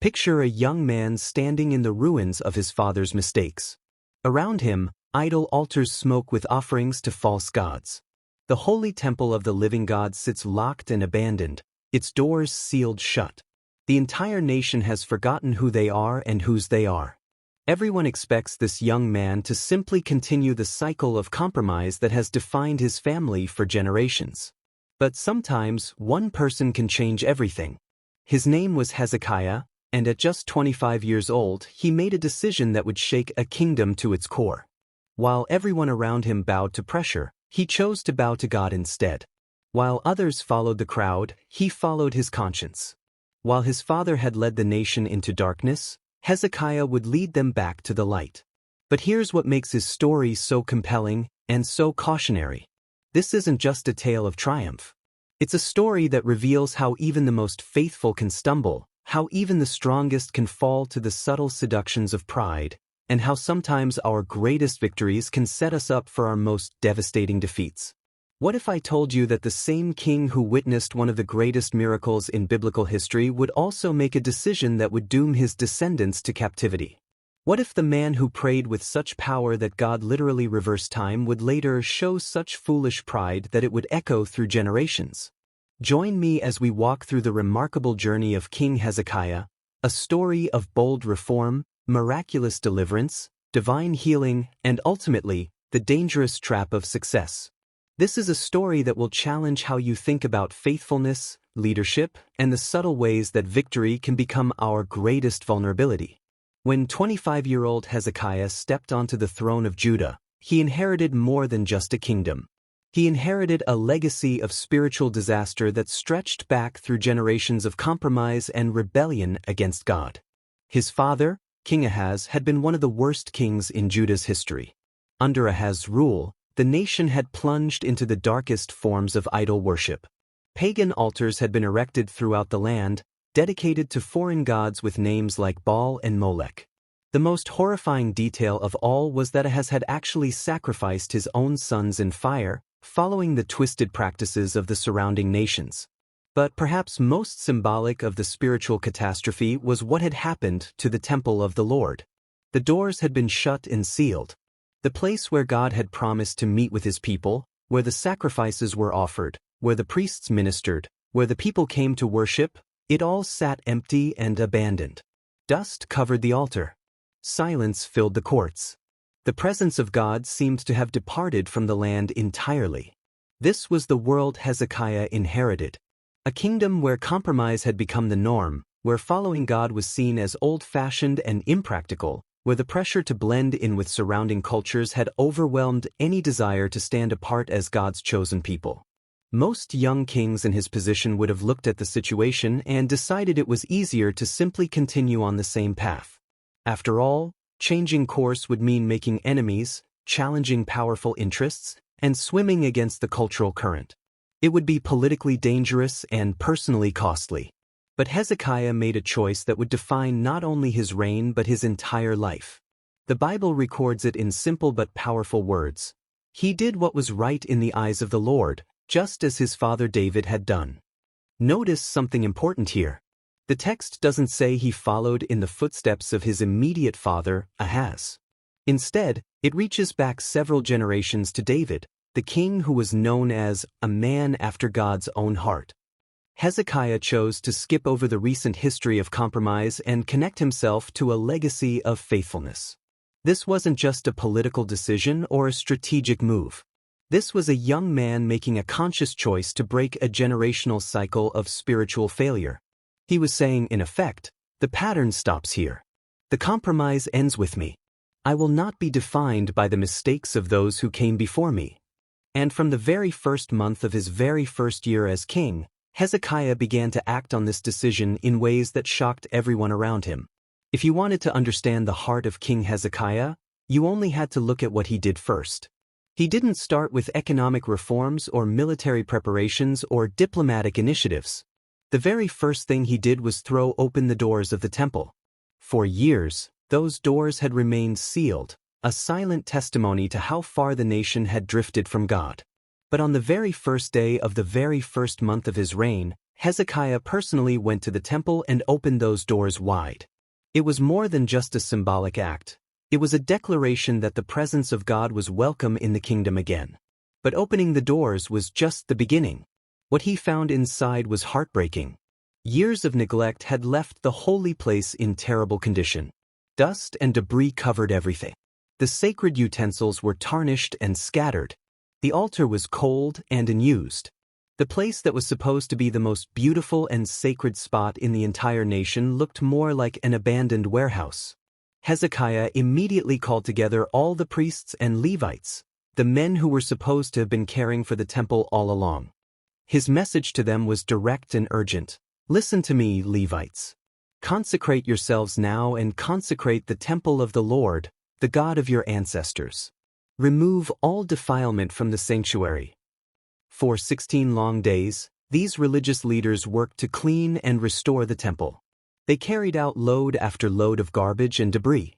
Picture a young man standing in the ruins of his father's mistakes. Around him, idol altars smoke with offerings to false gods. The holy temple of the living God sits locked and abandoned, its doors sealed shut. The entire nation has forgotten who they are and whose they are. Everyone expects this young man to simply continue the cycle of compromise that has defined his family for generations. But sometimes, one person can change everything. His name was Hezekiah, and at just 25 years old, he made a decision that would shake a kingdom to its core. While everyone around him bowed to pressure, he chose to bow to God instead. While others followed the crowd, he followed his conscience. While his father had led the nation into darkness, Hezekiah would lead them back to the light. But here's what makes his story so compelling and so cautionary. This isn't just a tale of triumph. It's a story that reveals how even the most faithful can stumble, how even the strongest can fall to the subtle seductions of pride, and how sometimes our greatest victories can set us up for our most devastating defeats. What if I told you that the same king who witnessed one of the greatest miracles in biblical history would also make a decision that would doom his descendants to captivity? What if the man who prayed with such power that God literally reversed time would later show such foolish pride that it would echo through generations? Join me as we walk through the remarkable journey of King Hezekiah, a story of bold reform, miraculous deliverance, divine healing, and ultimately, the dangerous trap of success. This is a story that will challenge how you think about faithfulness, leadership, and the subtle ways that victory can become our greatest vulnerability. When 25-year-old Hezekiah stepped onto the throne of Judah, he inherited more than just a kingdom. He inherited a legacy of spiritual disaster that stretched back through generations of compromise and rebellion against God. His father, King Ahaz, had been one of the worst kings in Judah's history. Under Ahaz's rule, the nation had plunged into the darkest forms of idol worship. Pagan altars had been erected throughout the land, dedicated to foreign gods with names like Baal and Molech. The most horrifying detail of all was that Ahaz had actually sacrificed his own sons in fire, following the twisted practices of the surrounding nations. But perhaps most symbolic of the spiritual catastrophe was what had happened to the temple of the Lord. The doors had been shut and sealed. The place where God had promised to meet with his people, where the sacrifices were offered, where the priests ministered, where the people came to worship, it all sat empty and abandoned. Dust covered the altar. Silence filled the courts. The presence of God seemed to have departed from the land entirely. This was the world Hezekiah inherited. A kingdom where compromise had become the norm, where following God was seen as old-fashioned and impractical, where the pressure to blend in with surrounding cultures had overwhelmed any desire to stand apart as God's chosen people. Most young kings in his position would have looked at the situation and decided it was easier to simply continue on the same path. After all, changing course would mean making enemies, challenging powerful interests, and swimming against the cultural current. It would be politically dangerous and personally costly. But Hezekiah made a choice that would define not only his reign but his entire life. The Bible records it in simple but powerful words. He did what was right in the eyes of the Lord, just as his father David had done. Notice something important here. The text doesn't say he followed in the footsteps of his immediate father, Ahaz. Instead, it reaches back several generations to David, the king who was known as a man after God's own heart. Hezekiah chose to skip over the recent history of compromise and connect himself to a legacy of faithfulness. This wasn't just a political decision or a strategic move. This was a young man making a conscious choice to break a generational cycle of spiritual failure. He was saying, in effect, the pattern stops here. The compromise ends with me. I will not be defined by the mistakes of those who came before me. And from the very first month of his very first year as king, Hezekiah began to act on this decision in ways that shocked everyone around him. If you wanted to understand the heart of King Hezekiah, you only had to look at what he did first. He didn't start with economic reforms or military preparations or diplomatic initiatives. The very first thing he did was throw open the doors of the temple. For years, those doors had remained sealed, a silent testimony to how far the nation had drifted from God. But on the very first day of the very first month of his reign, Hezekiah personally went to the temple and opened those doors wide. It was more than just a symbolic act. It was a declaration that the presence of God was welcome in the kingdom again. But opening the doors was just the beginning. What he found inside was heartbreaking. Years of neglect had left the holy place in terrible condition. Dust and debris covered everything. The sacred utensils were tarnished and scattered. The altar was cold and unused. The place that was supposed to be the most beautiful and sacred spot in the entire nation looked more like an abandoned warehouse. Hezekiah immediately called together all the priests and Levites, the men who were supposed to have been caring for the temple all along. His message to them was direct and urgent. Listen to me, Levites. Consecrate yourselves now and consecrate the temple of the Lord, the God of your ancestors. Remove all defilement from the sanctuary. For 16 long days, these religious leaders worked to clean and restore the temple. They carried out load after load of garbage and debris.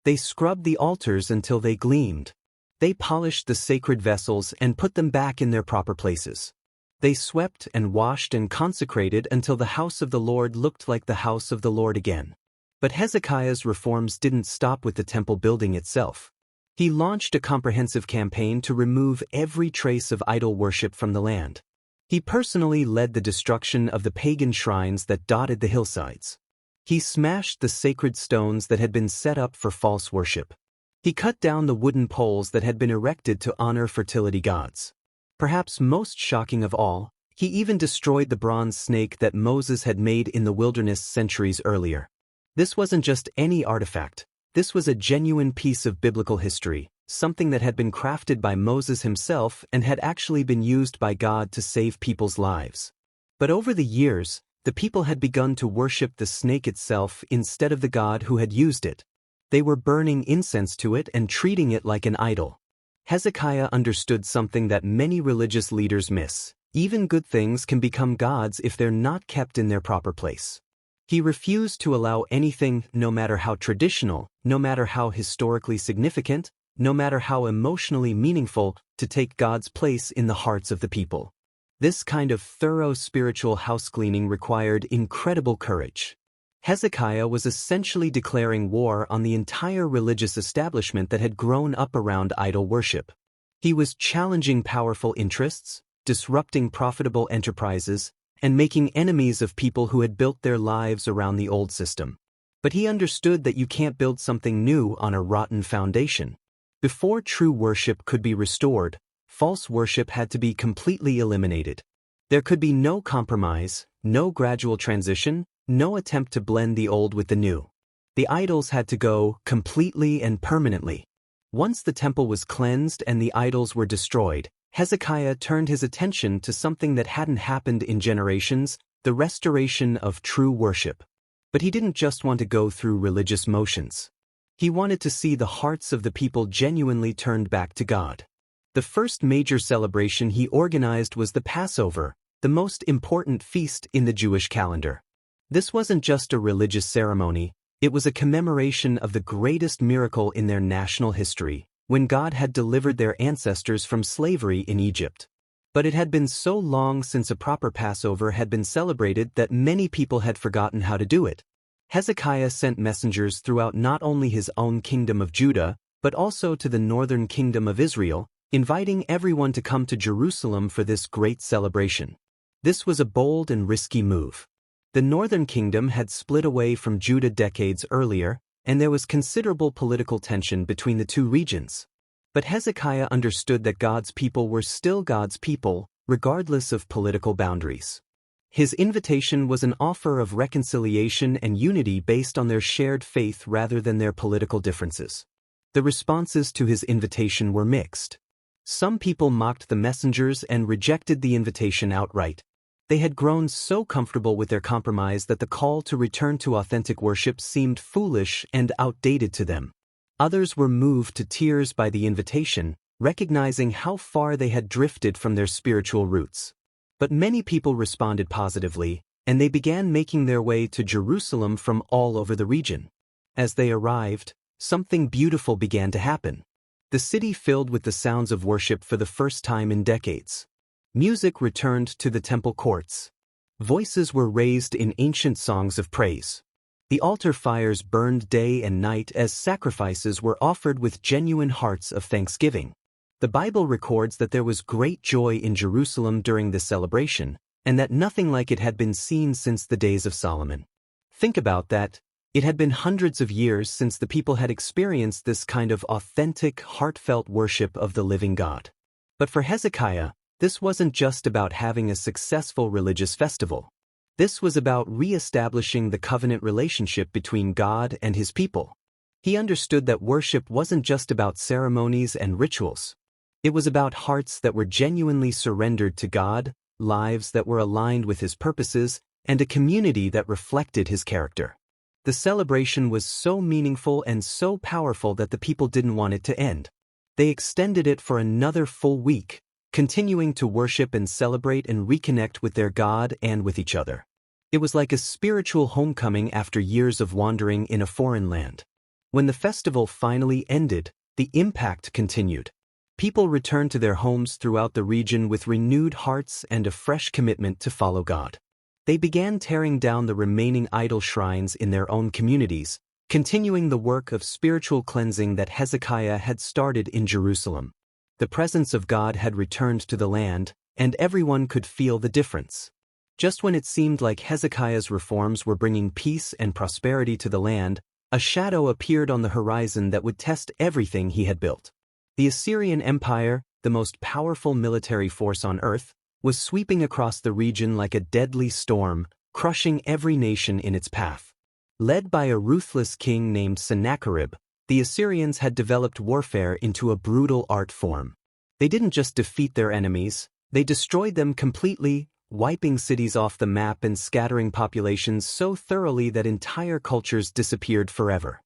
They scrubbed the altars until they gleamed. They polished the sacred vessels and put them back in their proper places. They swept and washed and consecrated until the house of the Lord looked like the house of the Lord again. But Hezekiah's reforms didn't stop with the temple building itself. He launched a comprehensive campaign to remove every trace of idol worship from the land. He personally led the destruction of the pagan shrines that dotted the hillsides. He smashed the sacred stones that had been set up for false worship. He cut down the wooden poles that had been erected to honor fertility gods. Perhaps most shocking of all, he even destroyed the bronze snake that Moses had made in the wilderness centuries earlier. This wasn't just any artifact. This was a genuine piece of biblical history, something that had been crafted by Moses himself and had actually been used by God to save people's lives. But over the years, the people had begun to worship the snake itself instead of the God who had used it. They were burning incense to it and treating it like an idol. Hezekiah understood something that many religious leaders miss. Even good things can become gods if they're not kept in their proper place. He refused to allow anything, no matter how traditional, no matter how historically significant, no matter how emotionally meaningful, to take God's place in the hearts of the people. This kind of thorough spiritual housecleaning required incredible courage. Hezekiah was essentially declaring war on the entire religious establishment that had grown up around idol worship. He was challenging powerful interests, disrupting profitable enterprises, and making enemies of people who had built their lives around the old system. But he understood that you can't build something new on a rotten foundation. Before true worship could be restored, false worship had to be completely eliminated. There could be no compromise, no gradual transition, no attempt to blend the old with the new. The idols had to go completely and permanently. Once the temple was cleansed and the idols were destroyed, Hezekiah turned his attention to something that hadn't happened in generations, the restoration of true worship. But he didn't just want to go through religious motions. He wanted to see the hearts of the people genuinely turned back to God. The first major celebration he organized was the Passover, the most important feast in the Jewish calendar. This wasn't just a religious ceremony, it was a commemoration of the greatest miracle in their national history, when God had delivered their ancestors from slavery in Egypt. But it had been so long since a proper Passover had been celebrated that many people had forgotten how to do it. Hezekiah sent messengers throughout not only his own kingdom of Judah, but also to the northern kingdom of Israel, inviting everyone to come to Jerusalem for this great celebration. This was a bold and risky move. The northern kingdom had split away from Judah decades earlier, and there was considerable political tension between the two regions. But Hezekiah understood that God's people were still God's people, regardless of political boundaries. His invitation was an offer of reconciliation and unity based on their shared faith rather than their political differences. The responses to his invitation were mixed. Some people mocked the messengers and rejected the invitation outright. They had grown so comfortable with their compromise that the call to return to authentic worship seemed foolish and outdated to them. Others were moved to tears by the invitation, recognizing how far they had drifted from their spiritual roots. But many people responded positively, and they began making their way to Jerusalem from all over the region. As they arrived, something beautiful began to happen. The city filled with the sounds of worship for the first time in decades. Music returned to the temple courts. Voices were raised in ancient songs of praise. The altar fires burned day and night as sacrifices were offered with genuine hearts of thanksgiving. The Bible records that there was great joy in Jerusalem during this celebration, and that nothing like it had been seen since the days of Solomon. Think about that. It had been hundreds of years since the people had experienced this kind of authentic, heartfelt worship of the living God. But for Hezekiah, this wasn't just about having a successful religious festival. This was about re-establishing the covenant relationship between God and his people. He understood that worship wasn't just about ceremonies and rituals. It was about hearts that were genuinely surrendered to God, lives that were aligned with his purposes, and a community that reflected his character. The celebration was so meaningful and so powerful that the people didn't want it to end. They extended it for another full week, continuing to worship and celebrate and reconnect with their God and with each other. It was like a spiritual homecoming after years of wandering in a foreign land. When the festival finally ended, the impact continued. People returned to their homes throughout the region with renewed hearts and a fresh commitment to follow God. They began tearing down the remaining idol shrines in their own communities, continuing the work of spiritual cleansing that Hezekiah had started in Jerusalem. The presence of God had returned to the land, and everyone could feel the difference. Just when it seemed like Hezekiah's reforms were bringing peace and prosperity to the land, a shadow appeared on the horizon that would test everything he had built. The Assyrian Empire, the most powerful military force on earth, was sweeping across the region like a deadly storm, crushing every nation in its path. Led by a ruthless king named Sennacherib, the Assyrians had developed warfare into a brutal art form. They didn't just defeat their enemies, they destroyed them completely, wiping cities off the map and scattering populations so thoroughly that entire cultures disappeared forever.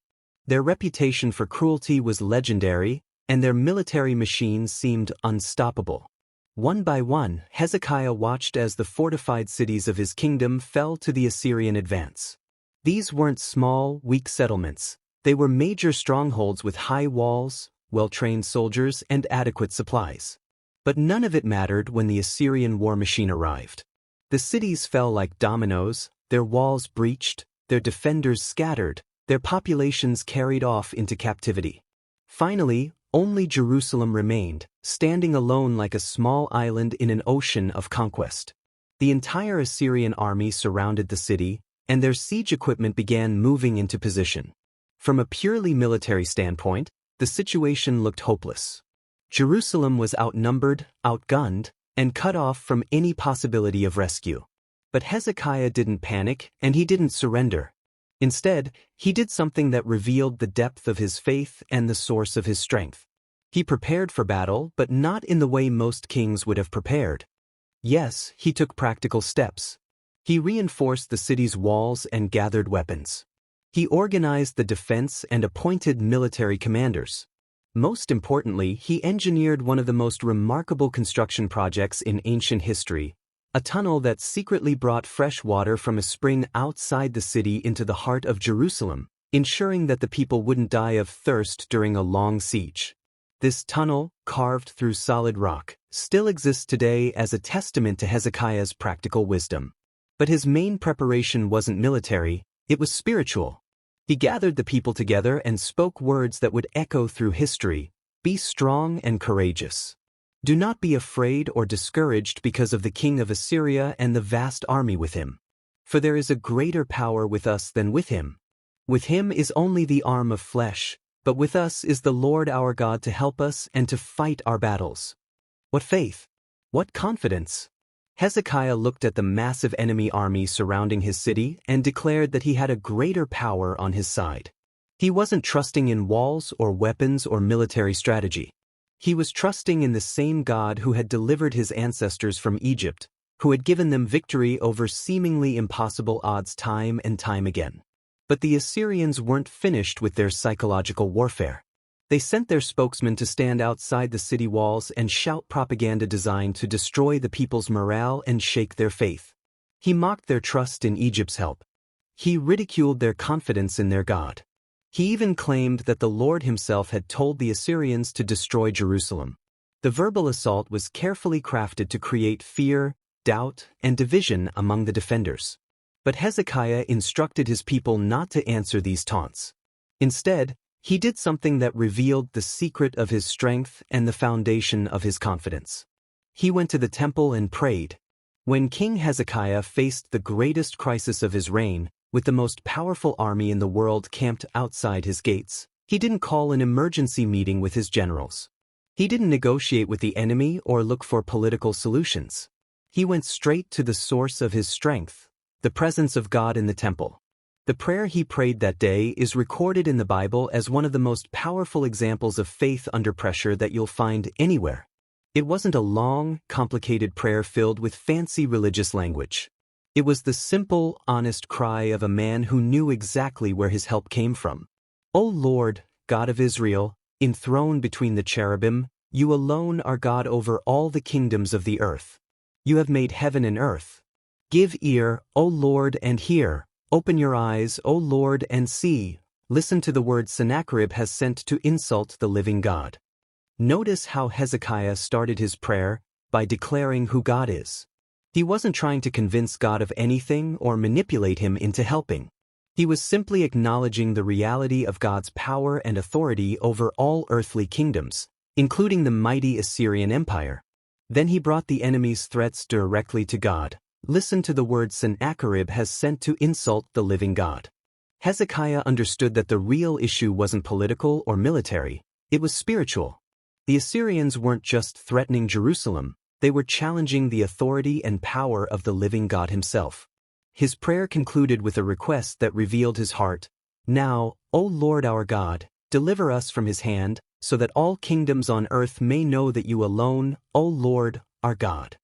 Their reputation for cruelty was legendary, and their military machines seemed unstoppable. One by one, Hezekiah watched as the fortified cities of his kingdom fell to the Assyrian advance. These weren't small, weak settlements. They were major strongholds with high walls, well-trained soldiers, and adequate supplies. But none of it mattered when the Assyrian war machine arrived. The cities fell like dominoes, their walls breached, their defenders scattered, their populations carried off into captivity. Finally, only Jerusalem remained, standing alone like a small island in an ocean of conquest. The entire Assyrian army surrounded the city, and their siege equipment began moving into position. From a purely military standpoint, the situation looked hopeless. Jerusalem was outnumbered, outgunned, and cut off from any possibility of rescue. But Hezekiah didn't panic, and he didn't surrender. Instead, he did something that revealed the depth of his faith and the source of his strength. He prepared for battle, but not in the way most kings would have prepared. Yes, he took practical steps. He reinforced the city's walls and gathered weapons. He organized the defense and appointed military commanders. Most importantly, he engineered one of the most remarkable construction projects in ancient history, a tunnel that secretly brought fresh water from a spring outside the city into the heart of Jerusalem, ensuring that the people wouldn't die of thirst during a long siege. This tunnel, carved through solid rock, still exists today as a testament to Hezekiah's practical wisdom. But his main preparation wasn't military, it was spiritual. He gathered the people together and spoke words that would echo through history: "Be strong and courageous. Do not be afraid or discouraged because of the king of Assyria and the vast army with him. For there is a greater power with us than with him. With him is only the arm of flesh, but with us is the Lord our God to help us and to fight our battles." What faith! What confidence! Hezekiah looked at the massive enemy army surrounding his city and declared that he had a greater power on his side. He wasn't trusting in walls or weapons or military strategy. He was trusting in the same God who had delivered his ancestors from Egypt, who had given them victory over seemingly impossible odds time and time again. But the Assyrians weren't finished with their psychological warfare. They sent their spokesman to stand outside the city walls and shout propaganda designed to destroy the people's morale and shake their faith. He mocked their trust in Egypt's help. He ridiculed their confidence in their God. He even claimed that the Lord himself had told the Assyrians to destroy Jerusalem. The verbal assault was carefully crafted to create fear, doubt and division among the defenders. But Hezekiah instructed his people not to answer these taunts. Instead, he did something that revealed the secret of his strength and the foundation of his confidence. He went to the temple and prayed. When King Hezekiah faced the greatest crisis of his reign, with the most powerful army in the world camped outside his gates, he didn't call an emergency meeting with his generals. He didn't negotiate with the enemy or look for political solutions. He went straight to the source of his strength, the presence of God in the temple. The prayer he prayed that day is recorded in the Bible as one of the most powerful examples of faith under pressure that you'll find anywhere. It wasn't a long, complicated prayer filled with fancy religious language. It was the simple, honest cry of a man who knew exactly where his help came from. O Lord, God of Israel, enthroned between the cherubim, you alone are God over all the kingdoms of the earth. You have made heaven and earth. Give ear, O Lord, and hear. Open your eyes, O Lord, and see. Listen to the word Sennacherib has sent to insult the living God. Notice how Hezekiah started his prayer by declaring who God is. He wasn't trying to convince God of anything or manipulate him into helping. He was simply acknowledging the reality of God's power and authority over all earthly kingdoms, including the mighty Assyrian Empire. Then he brought the enemy's threats directly to God. Listen to the word Sennacherib has sent to insult the living God. Hezekiah understood that the real issue wasn't political or military, it was spiritual. The Assyrians weren't just threatening Jerusalem, they were challenging the authority and power of the living God himself. His prayer concluded with a request that revealed his heart. Now, O Lord our God, deliver us from his hand, so that all kingdoms on earth may know that you alone, O Lord, are God.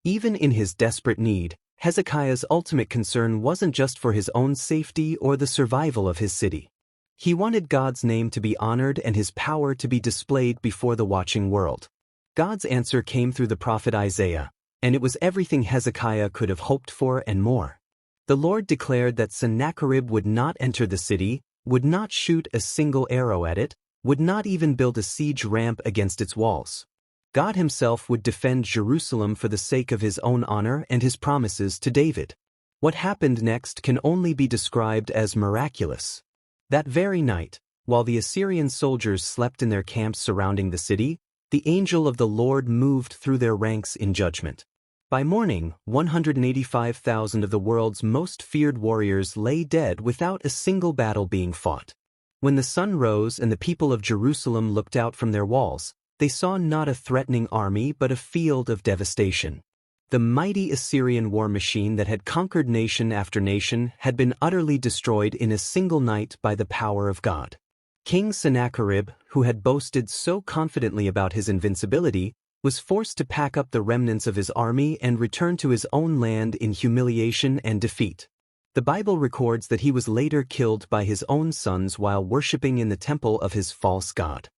Even in his desperate need, Hezekiah's ultimate concern wasn't just for his own safety or the survival of his city. He wanted God's name to be honored and his power to be displayed before the watching world. God's answer came through the prophet Isaiah, and it was everything Hezekiah could have hoped for and more. The Lord declared that Sennacherib would not enter the city, would not shoot a single arrow at it, would not even build a siege ramp against its walls. God himself would defend Jerusalem for the sake of his own honor and his promises to David. What happened next can only be described as miraculous. That very night, while the Assyrian soldiers slept in their camps surrounding the city, the angel of the Lord moved through their ranks in judgment. By morning, 185,000 of the world's most feared warriors lay dead without a single battle being fought. When the sun rose and the people of Jerusalem looked out from their walls, they saw not a threatening army but a field of devastation. The mighty Assyrian war machine that had conquered nation after nation had been utterly destroyed in a single night by the power of God. King Sennacherib, who had boasted so confidently about his invincibility, was forced to pack up the remnants of his army and return to his own land in humiliation and defeat. The Bible records that he was later killed by his own sons while worshipping in the temple of his false god.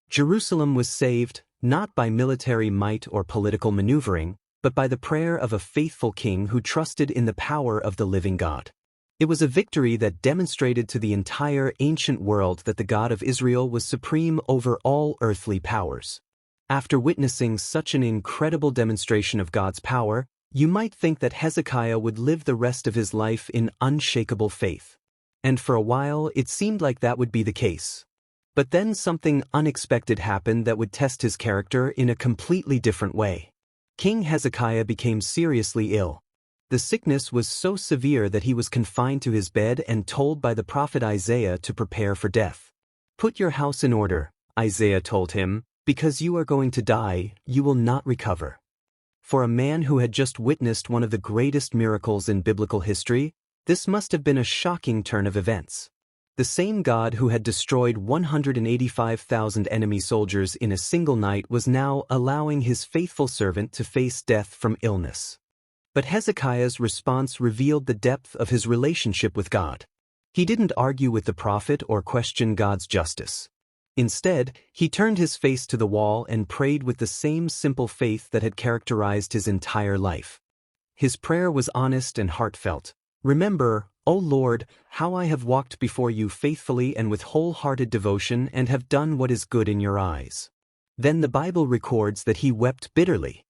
Jerusalem was saved, not by military might or political maneuvering, but by the prayer of a faithful king who trusted in the power of the living God. It was a victory that demonstrated to the entire ancient world that the God of Israel was supreme over all earthly powers. After witnessing such an incredible demonstration of God's power, you might think that Hezekiah would live the rest of his life in unshakable faith. And for a while, it seemed like that would be the case. But then something unexpected happened that would test his character in a completely different way. King Hezekiah became seriously ill. The sickness was so severe that he was confined to his bed and told by the prophet Isaiah to prepare for death. "Put your house in order," Isaiah told him, "because you are going to die, you will not recover." For a man who had just witnessed one of the greatest miracles in biblical history, this must have been a shocking turn of events. The same God who had destroyed 185,000 enemy soldiers in a single night was now allowing his faithful servant to face death from illness. But Hezekiah's response revealed the depth of his relationship with God. He didn't argue with the prophet or question God's justice. Instead, he turned his face to the wall and prayed with the same simple faith that had characterized his entire life. His prayer was honest and heartfelt. "Remember, O Lord, how I have walked before you faithfully and with wholehearted devotion and have done what is good in your eyes." Then the Bible records that he wept bitterly.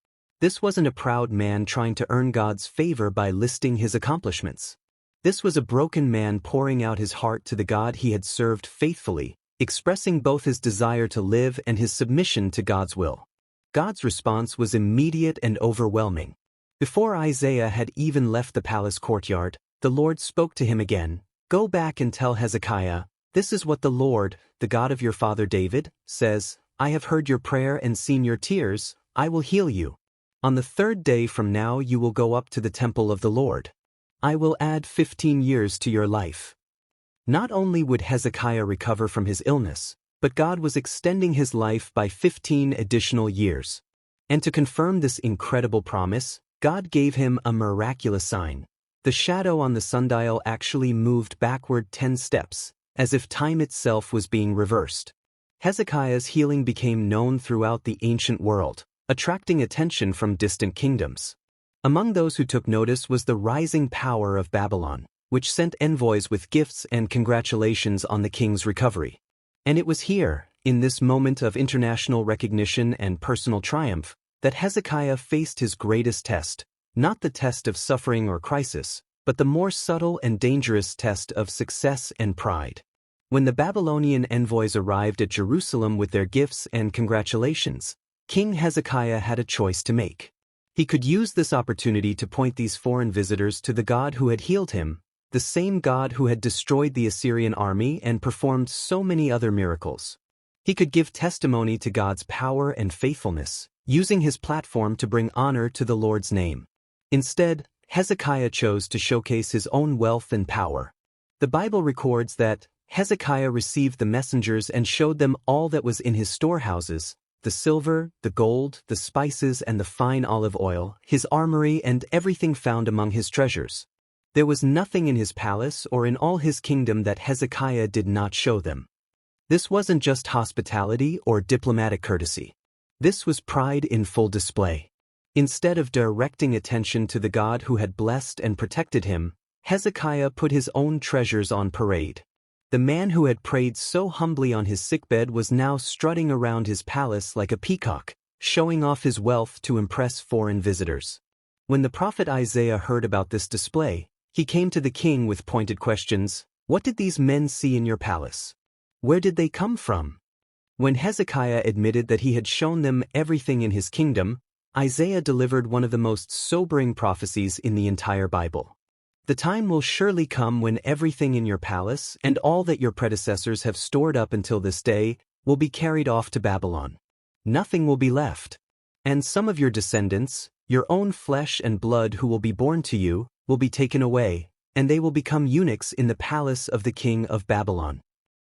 This wasn't a proud man trying to earn God's favor by listing his accomplishments. This was a broken man pouring out his heart to the God he had served faithfully, expressing both his desire to live and his submission to God's will. God's response was immediate and overwhelming. Before Isaiah had even left the palace courtyard, the Lord spoke to him again. "Go back and tell Hezekiah, this is what the Lord, the God of your father David, says, I have heard your prayer and seen your tears, I will heal you. On the 3rd day from now you will go up to the temple of the Lord. I will add 15 years to your life." Not only would Hezekiah recover from his illness, but God was extending his life by 15 additional years. And to confirm this incredible promise, God gave him a miraculous sign. The shadow on the sundial actually moved backward 10 steps, as if time itself was being reversed. Hezekiah's healing became known throughout the ancient world, attracting attention from distant kingdoms. Among those who took notice was the rising power of Babylon, which sent envoys with gifts and congratulations on the king's recovery. And it was here, in this moment of international recognition and personal triumph, that Hezekiah faced his greatest test, not the test of suffering or crisis, but the more subtle and dangerous test of success and pride. When the Babylonian envoys arrived at Jerusalem with their gifts and congratulations, King Hezekiah had a choice to make. He could use this opportunity to point these foreign visitors to the God who had healed him, the same God who had destroyed the Assyrian army and performed so many other miracles. He could give testimony to God's power and faithfulness, using his platform to bring honor to the Lord's name. Instead, Hezekiah chose to showcase his own wealth and power. The Bible records that Hezekiah received the messengers and showed them all that was in his storehouses, the silver, the gold, the spices and the fine olive oil, his armory and everything found among his treasures. There was nothing in his palace or in all his kingdom that Hezekiah did not show them. This wasn't just hospitality or diplomatic courtesy. This was pride in full display. Instead of directing attention to the God who had blessed and protected him, Hezekiah put his own treasures on parade. The man who had prayed so humbly on his sickbed was now strutting around his palace like a peacock, showing off his wealth to impress foreign visitors. When the prophet Isaiah heard about this display, he came to the king with pointed questions. "What did these men see in your palace? Where did they come from?" When Hezekiah admitted that he had shown them everything in his kingdom, Isaiah delivered one of the most sobering prophecies in the entire Bible. "The time will surely come when everything in your palace and all that your predecessors have stored up until this day will be carried off to Babylon. Nothing will be left. And some of your descendants, your own flesh and blood who will be born to you, will be taken away, and they will become eunuchs in the palace of the king of Babylon."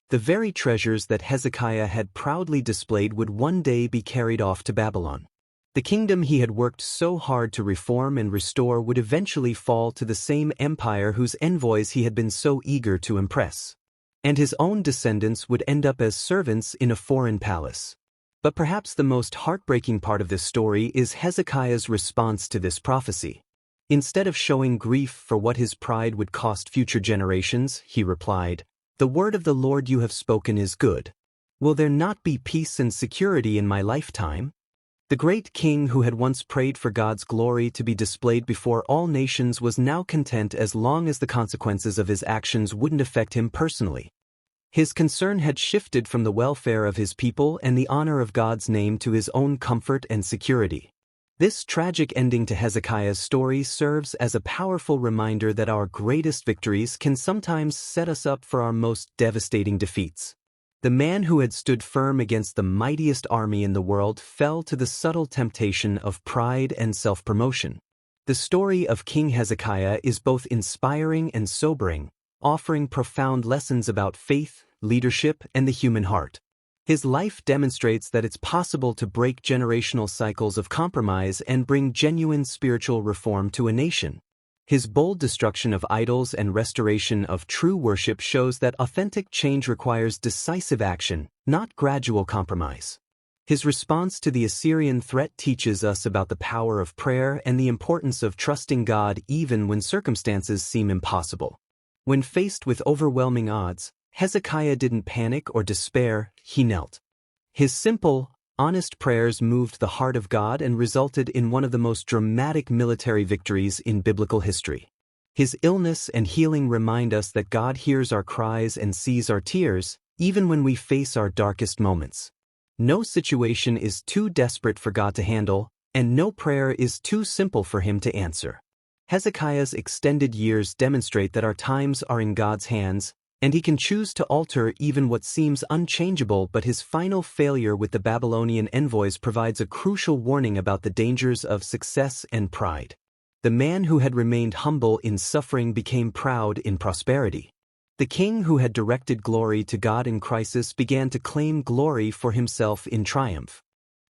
The very treasures that Hezekiah had proudly displayed would one day be carried off to Babylon. The kingdom he had worked so hard to reform and restore would eventually fall to the same empire whose envoys he had been so eager to impress. And his own descendants would end up as servants in a foreign palace. But perhaps the most heartbreaking part of this story is Hezekiah's response to this prophecy. Instead of showing grief for what his pride would cost future generations, he replied, "The word of the Lord you have spoken is good. Will there not be peace and security in my lifetime?" The great king who had once prayed for God's glory to be displayed before all nations was now content as long as the consequences of his actions wouldn't affect him personally. His concern had shifted from the welfare of his people and the honor of God's name to his own comfort and security. This tragic ending to Hezekiah's story serves as a powerful reminder that our greatest victories can sometimes set us up for our most devastating defeats. The man who had stood firm against the mightiest army in the world fell to the subtle temptation of pride and self-promotion. The story of King Hezekiah is both inspiring and sobering, offering profound lessons about faith, leadership, and the human heart. His life demonstrates that it's possible to break generational cycles of compromise and bring genuine spiritual reform to a nation. His bold destruction of idols and restoration of true worship shows that authentic change requires decisive action, not gradual compromise. His response to the Assyrian threat teaches us about the power of prayer and the importance of trusting God even when circumstances seem impossible. When faced with overwhelming odds, Hezekiah didn't panic or despair, he knelt. His simple, honest prayers moved the heart of God and resulted in one of the most dramatic military victories in biblical history. His illness and healing remind us that God hears our cries and sees our tears, even when we face our darkest moments. No situation is too desperate for God to handle, and no prayer is too simple for Him to answer. Hezekiah's extended years demonstrate that our times are in God's hands, and He can choose to alter even what seems unchangeable, but his final failure with the Babylonian envoys provides a crucial warning about the dangers of success and pride. The man who had remained humble in suffering became proud in prosperity. The king who had directed glory to God in crisis began to claim glory for himself in triumph.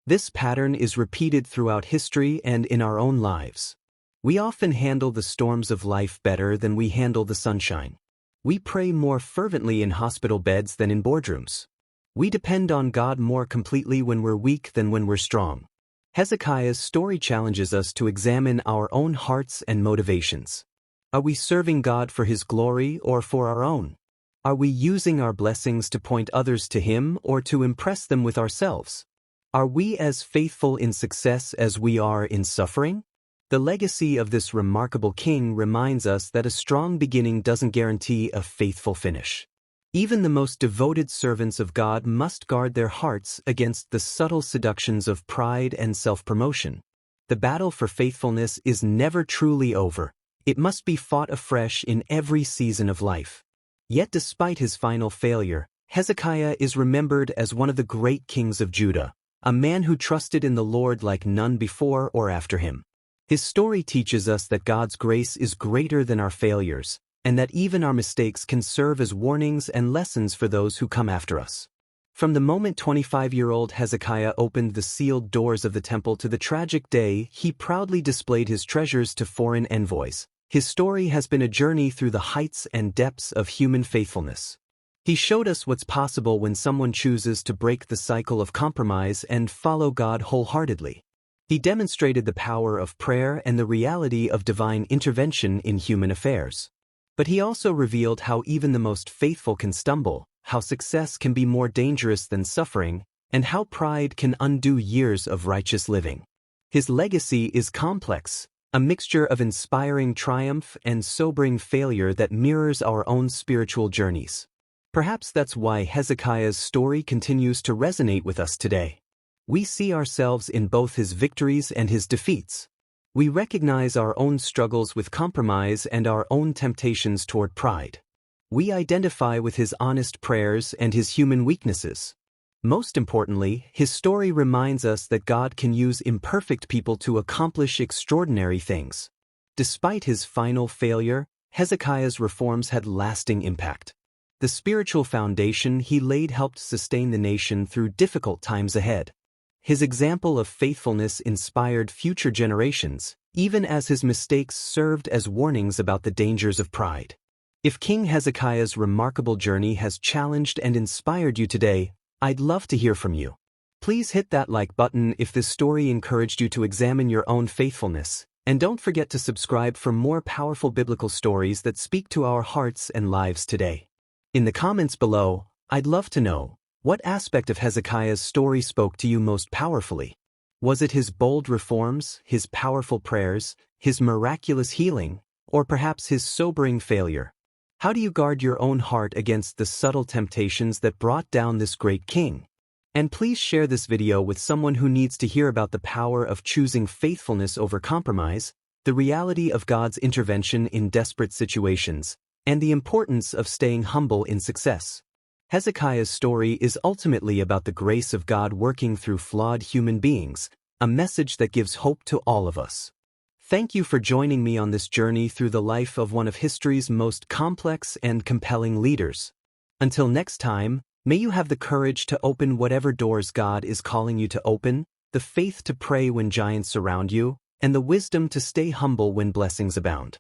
This pattern is repeated throughout history and in our own lives. We often handle the storms of life better than we handle the sunshine. We pray more fervently in hospital beds than in boardrooms. We depend on God more completely when we're weak than when we're strong. Hezekiah's story challenges us to examine our own hearts and motivations. Are we serving God for His glory or for our own? Are we using our blessings to point others to Him or to impress them with ourselves? Are we as faithful in success as we are in suffering? The legacy of this remarkable king reminds us that a strong beginning doesn't guarantee a faithful finish. Even the most devoted servants of God must guard their hearts against the subtle seductions of pride and self-promotion. The battle for faithfulness is never truly over. It must be fought afresh in every season of life. Yet despite his final failure, Hezekiah is remembered as one of the great kings of Judah, a man who trusted in the Lord like none before or after him. His story teaches us that God's grace is greater than our failures, and that even our mistakes can serve as warnings and lessons for those who come after us. From the moment 25-year-old Hezekiah opened the sealed doors of the temple to the tragic day he proudly displayed his treasures to foreign envoys, his story has been a journey through the heights and depths of human faithfulness. He showed us what's possible when someone chooses to break the cycle of compromise and follow God wholeheartedly. He demonstrated the power of prayer and the reality of divine intervention in human affairs. But he also revealed how even the most faithful can stumble, how success can be more dangerous than suffering, and how pride can undo years of righteous living. His legacy is complex, a mixture of inspiring triumph and sobering failure that mirrors our own spiritual journeys. Perhaps that's why Hezekiah's story continues to resonate with us today. We see ourselves in both his victories and his defeats. We recognize our own struggles with compromise and our own temptations toward pride. We identify with his honest prayers and his human weaknesses. Most importantly, his story reminds us that God can use imperfect people to accomplish extraordinary things. Despite his final failure, Hezekiah's reforms had lasting impact. The spiritual foundation he laid helped sustain the nation through difficult times ahead. His example of faithfulness inspired future generations, even as his mistakes served as warnings about the dangers of pride. If King Hezekiah's remarkable journey has challenged and inspired you today, I'd love to hear from you. Please hit that like button if this story encouraged you to examine your own faithfulness, and don't forget to subscribe for more powerful biblical stories that speak to our hearts and lives today. In the comments below, I'd love to know, what aspect of Hezekiah's story spoke to you most powerfully? Was it his bold reforms, his powerful prayers, his miraculous healing, or perhaps his sobering failure? How do you guard your own heart against the subtle temptations that brought down this great king? And please share this video with someone who needs to hear about the power of choosing faithfulness over compromise, the reality of God's intervention in desperate situations, and the importance of staying humble in success. Hezekiah's story is ultimately about the grace of God working through flawed human beings, a message that gives hope to all of us. Thank you for joining me on this journey through the life of one of history's most complex and compelling leaders. Until next time, may you have the courage to open whatever doors God is calling you to open, the faith to pray when giants surround you, and the wisdom to stay humble when blessings abound.